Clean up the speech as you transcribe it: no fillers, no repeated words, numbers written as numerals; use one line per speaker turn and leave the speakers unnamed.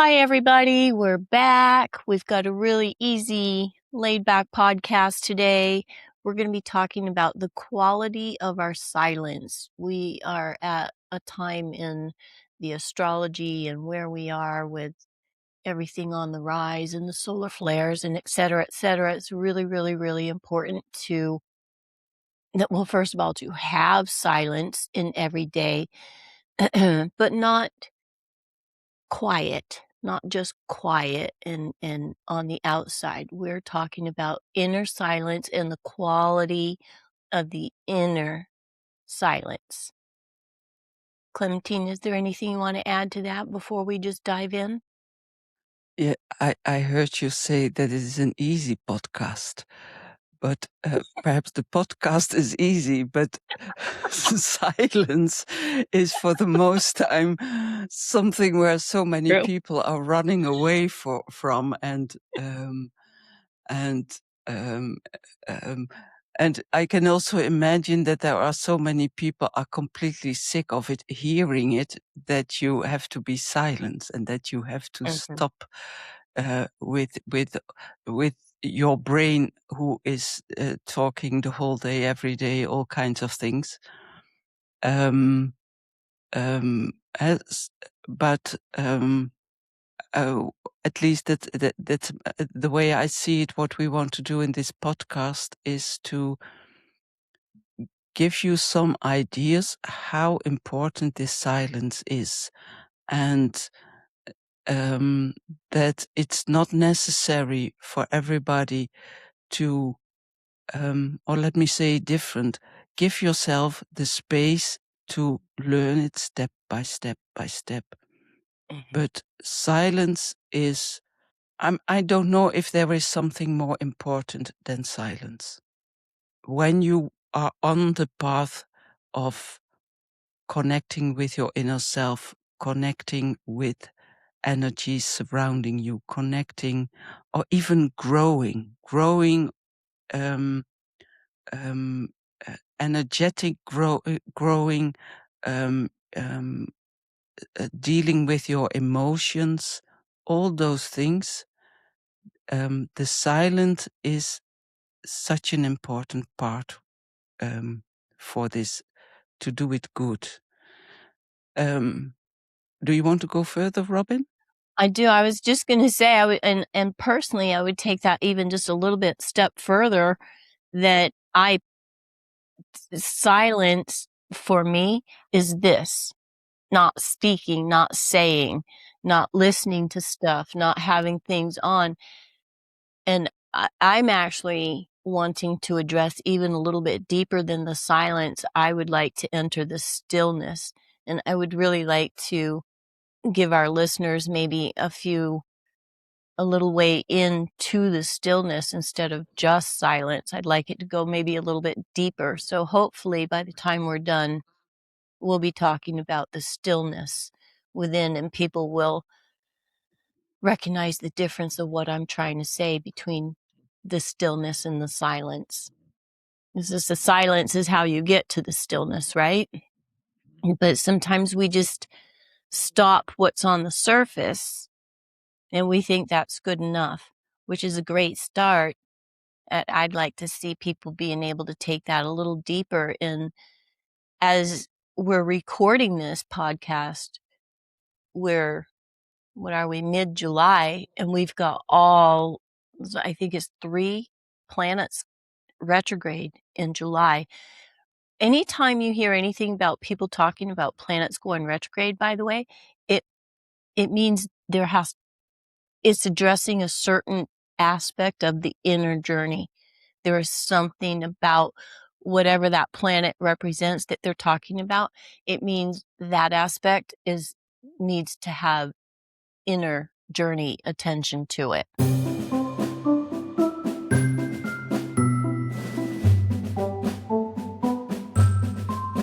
Hi, everybody. We're back. We've got a really easy, laid-back podcast today. We're going to be talking about the quality of our silence. We are at a time in the astrology and where we are with everything on the rise and the solar flares and et cetera, et cetera. It's really, really, really important well, first of all, to have silence in every day, but not quiet, not just quiet and on the outside. We're talking about inner silence and the quality of the inner silence. Clementine, is there anything you want to add to that before we just dive in?
Yeah, I heard you say that it is an easy podcast, but perhaps the podcast is easy, but silence is for the most time something where so many
True.
people are running away from and um, um, and I can also imagine that there are so many people are completely sick of it, hearing it, that you have to be silent and that you have to stop with your brain, who is talking the whole day, every day, all kinds of things. Um, as, but at least that's the way I see it. What we want to do in this podcast is to give you some ideas how important this silence is, and that it's not necessary for everybody to, or let me say different, give yourself the space to learn it step by step by step. But silence is, I don't know if there is something more important than silence. When you are on the path of connecting with your inner self, connecting with energies surrounding you, connecting or even growing, um, um, energetic, growing, um, um, dealing with your emotions, all those things. The silent is such an important part for this, to do it good. Do you want to go further, Robyn?
I do. I was just going to say, I would, and personally, I would take that even just a little bit step further. That silence for me is this: not speaking, not saying, not listening to stuff, not having things on. And I'm actually wanting to address even a little bit deeper than the silence. I would like to enter the stillness. And I would really like to give our listeners maybe a little way into the stillness instead of just silence. I'd like it to go maybe a little bit deeper. So hopefully by the time we're done, we'll be talking about the stillness within, and people will recognize the difference of what I'm trying to say between the stillness and the silence. The silence is how you get to the stillness, right? But sometimes we just stop what's on the surface and we think that's good enough, which is a great start. I'd like to see people being able to take that a little deeper. And as we're recording this podcast, we're, what are we, mid-July, and we've got I think it's 3 planets retrograde in July. Anytime you hear anything about people talking about planets going retrograde, by the way, it means it's addressing a certain aspect of the inner journey. There is something about whatever that planet represents that they're talking about. It means that aspect needs to have inner journey attention to it.